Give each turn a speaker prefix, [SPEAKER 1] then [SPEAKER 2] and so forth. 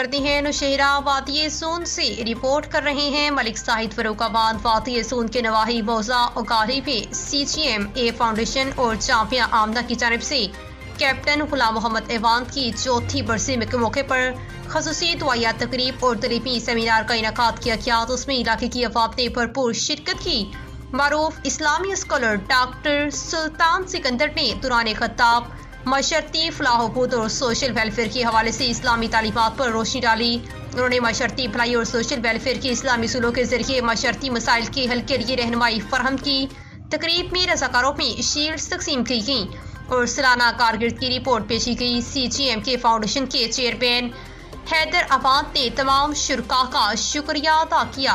[SPEAKER 1] करते हैं नौशहरा वादिय सून से। रिपोर्ट कर रहे हैं मलिक साहिद फर्रुखाबाद। वादिय सून के नवाही मौजा उकारी में CGMA फाउंडेशन और जामिया आमना की जानिब से कैप्टन गुलाम मोहम्मद एवान की चौथी बरसी के मौके पर खसूसी दुआया तकरीब और तलीमी सेमिनार का इनेकाद किया गया। तो उसमें इलाके की अवाम ने भरपूर शिरकत की। मारूफ इस्लामी स्कॉलर डॉक्टर सुल्तान सिकंदर ने दुरान खत्ताब मशरती फलाहबूद और सोशल वेलफेयर के हवाले से इस्लामी तालीमात पर रोशनी डाली। उन्होंने मशरती भलाई और सोशल वेलफेयर के इस्लामी उसूलों के जरिए मशरती मसाइल के हल के लिए रहनुमाई फराहम की। तकरीब में रज़ाकारों में शील्ड्स तकसीम की गई और सालाना कारगिर्द की रिपोर्ट पेश की गई। CGMA फाउंडेशन के चेयरमैन हैदर अबाद ने तमाम शुरका का शुक्रिया अदा किया।